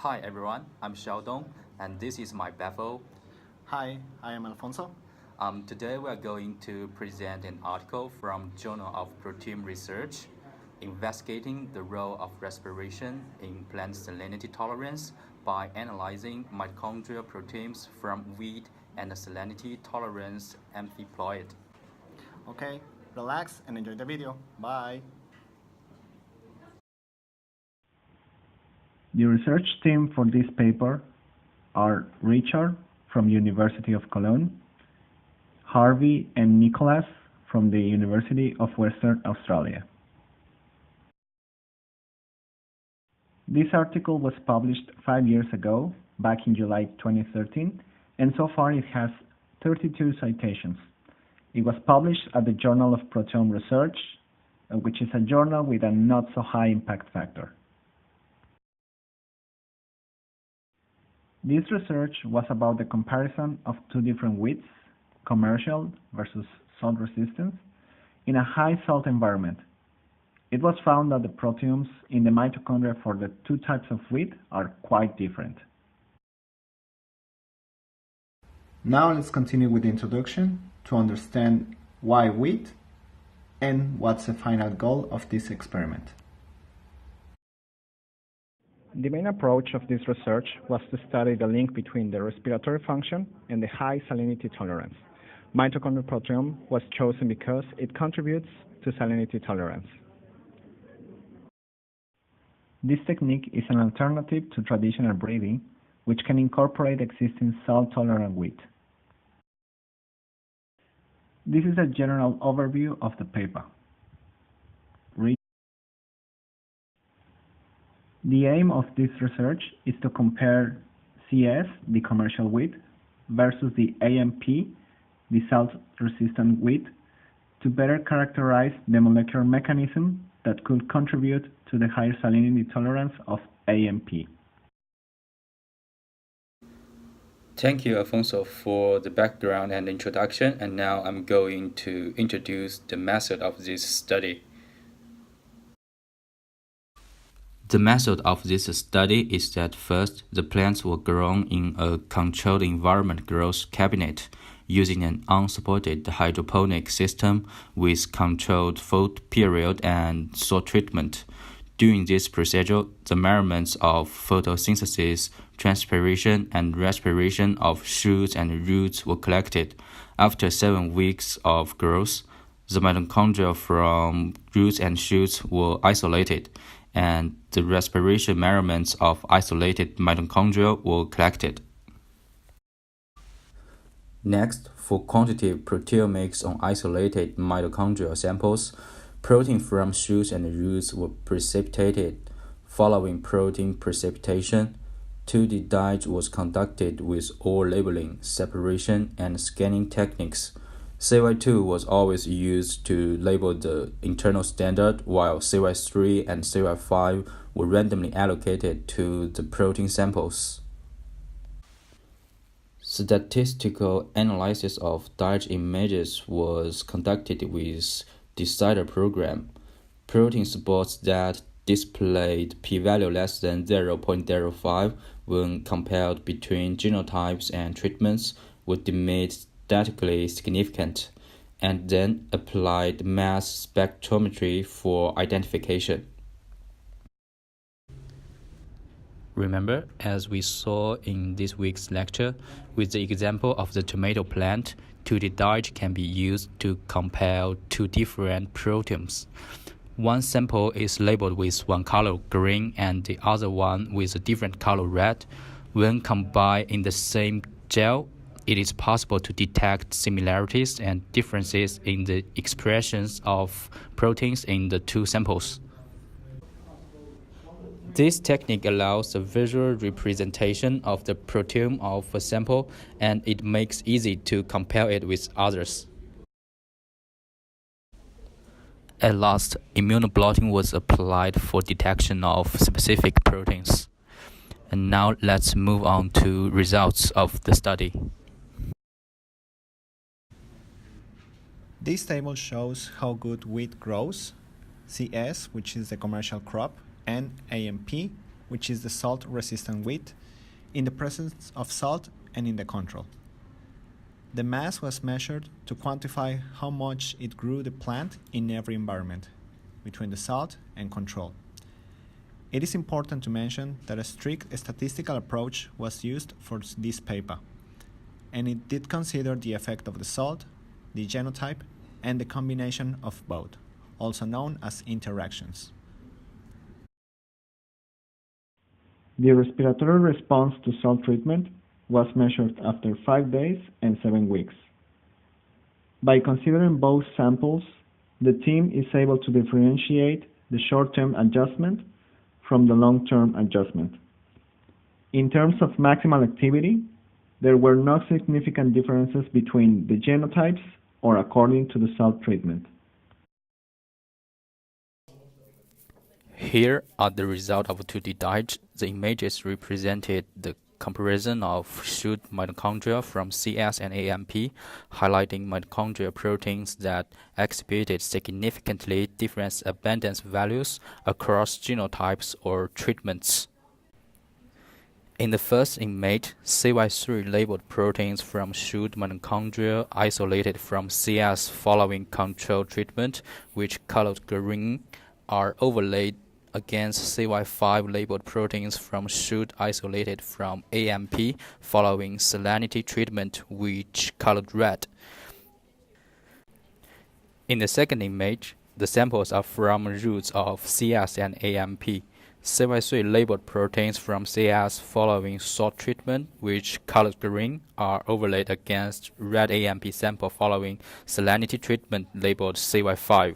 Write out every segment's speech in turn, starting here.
Hi everyone, I'm Xiaodong, and this is my Bethel. Hi, I am Alfonso. Today we are going to present an article from Journal of Protein Research investigating the role of respiration in plant salinity tolerance by analyzing mitochondrial proteins from wheat and salinity tolerance amphipoid. Okay, relax and enjoy the video. Bye. The research team for this paper are Richard from University of Cologne, Harvey and Nicholas from the University of Western Australia. This article was published 5 years ago, back in July 2013, and so far it has 32 citations. It was published at the Journal of Proteome Research, which is a journal with a not so high impact factor. This research was about the comparison of two different wheats, commercial versus salt resistance, in a high salt environment. It was found that the proteomes in the mitochondria for the two types of wheat are quite different. Now let's continue with the introduction to understand why wheat and what's the final goal of this experiment. The main approach of this research was to study the link between the respiratory function and the high salinity tolerance. Mitochondrial proteome was chosen because it contributes to salinity tolerance. This technique is an alternative to traditional breeding, which can incorporate existing salt-tolerant wheat. This is a general overview of the paper. The aim of this research is to compare CS, the commercial wheat, versus the AMP, the salt-resistant wheat, to better characterize the molecular mechanism that could contribute to the higher salinity tolerance of AMP. Thank you, Alfonso, for the background and introduction, and now I'm going to introduce the method of this study. The method of this study is that first, the plants were grown in a controlled environment growth cabinet using an unsupported hydroponic system with controlled food period and soil treatment. During this procedure, the measurements of photosynthesis, transpiration, and respiration of shoots and roots were collected. After 7 weeks of growth, the mitochondria from roots and shoots were isolated, and the respiration measurements of isolated mitochondria were collected. Next, for quantitative proteomics on isolated mitochondrial samples, protein from shoots and roots were precipitated. Following protein precipitation, 2D dye was conducted with all labeling, separation, and scanning techniques. CY2 was always used to label the internal standard, while CY3 and CY5 were randomly allocated to the protein samples. Statistical analysis of dyed images was conducted with decider program. Protein spots that displayed p-value less than 0.05 when compared between genotypes and treatments were deemed statistically significant, and then applied mass spectrometry for identification. Remember, as we saw in this week's lecture, with the example of the tomato plant, 2D dye can be used to compare two different proteins. One sample is labeled with one color green and the other one with a different color red. When combined in the same gel, it is possible to detect similarities and differences in the expressions of proteins in the two samples. This technique allows a visual representation of the proteome of a sample, and it makes it easy to compare it with others. At last, immunoblotting was applied for detection of specific proteins. And now let's move on to results of the study. This table shows how good wheat grows, CS, which is the commercial crop, and AMP, which is the salt-resistant wheat, in the presence of salt and in the control. The mass was measured to quantify how much it grew the plant in every environment, between the salt and control. It is important to mention that a strict statistical approach was used for this paper, and it did consider the effect of the salt, the genotype, and the combination of both, also known as interactions. The respiratory response to salt treatment was measured after 5 days and 7 weeks. By considering both samples, the team is able to differentiate the short-term adjustment from the long-term adjustment. In terms of maximal activity, there were no significant differences between the genotypes or according to the salt treatment. Here are the results of 2D diet. The images represented the comparison of shoot mitochondria from CS and AMP, highlighting mitochondrial proteins that exhibited significantly different abundance values across genotypes or treatments. In the first image, CY3 labeled proteins from shoot mitochondria isolated from CS following control treatment, which colored green, are overlaid against CY5 labeled proteins from shoot isolated from AMP following salinity treatment, which colored red. In the second image, the samples are from roots of CS and AMP. CY3 labeled proteins from CS following salt treatment, which colored green, are overlaid against red AMP sample following salinity treatment labeled CY5.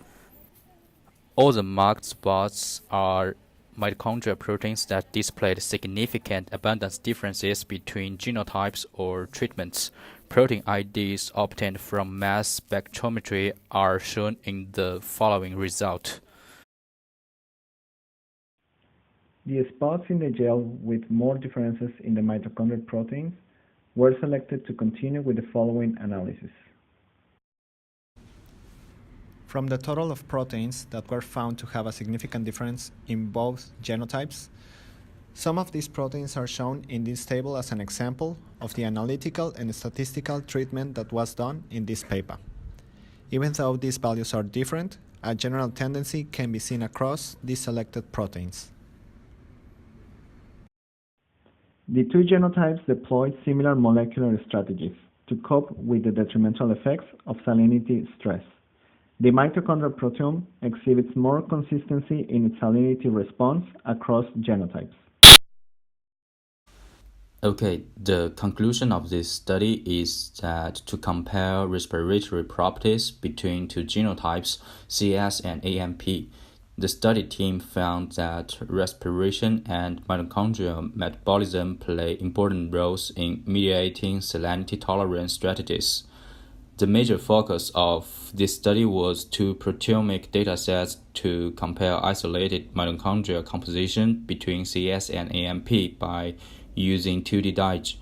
All the marked spots are mitochondrial proteins that displayed significant abundance differences between genotypes or treatments. Protein IDs obtained from mass spectrometry are shown in the following result. The spots in the gel with more differences in the mitochondrial proteins were selected to continue with the following analysis. From the total of proteins that were found to have a significant difference in both genotypes, some of these proteins are shown in this table as an example of the analytical and statistical treatment that was done in this paper. Even though these values are different, a general tendency can be seen across these selected proteins. The two genotypes deployed similar molecular strategies to cope with the detrimental effects of salinity stress. The mitochondrial proteome exhibits more consistency in its salinity response across genotypes. Okay, the conclusion of this study is that to compare respiratory properties between two genotypes, CS and AMP, the study team found that respiration and mitochondrial metabolism play important roles in mediating salinity tolerance strategies. The major focus of this study was two proteomic datasets to compare isolated mitochondrial composition between CS and AMP by using 2D diet.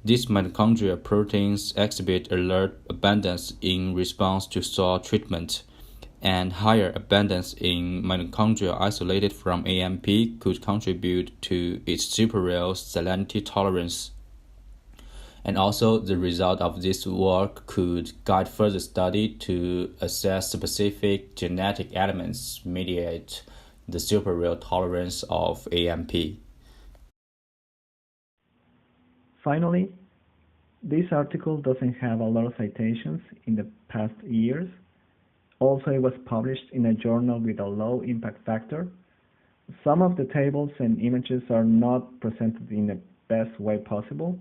These mitochondrial proteins exhibit alert abundance in response to salt treatment, and higher abundance in mitochondria isolated from AMP could contribute to its superior salinity tolerance. And also, the result of this work could guide further study to assess specific genetic elements mediate the superior tolerance of AMP. Finally, this article doesn't have a lot of citations in the past years. Also, it was published in a journal with a low impact factor. Some of the tables and images are not presented in the best way possible,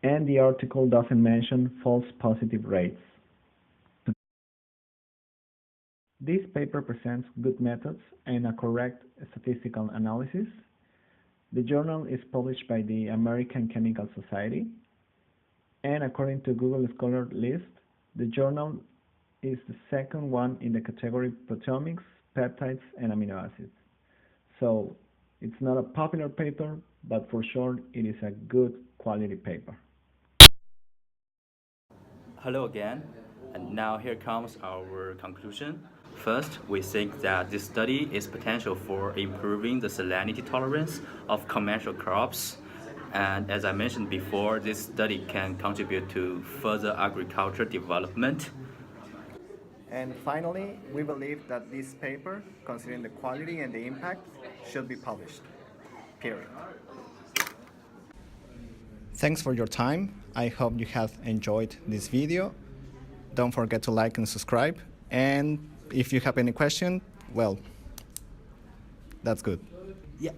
and the article doesn't mention false positive rates. This paper presents good methods and a correct statistical analysis. The journal is published by the American Chemical Society, and according to Google Scholar list, the journal is the second one in the category proteomics, peptides, and amino acids. So it's not a popular paper, but for sure it is a good quality paper. Hello again, and now here comes our conclusion. First, we think that this study is potential for improving the salinity tolerance of commercial crops. And as I mentioned before, this study can contribute to further agriculture development. And finally, we believe that this paper, considering the quality and the impact, should be published. Period. Thanks for your time. I hope you have enjoyed this video. Don't forget to like and subscribe. And if you have any question, well, that's good. Yeah.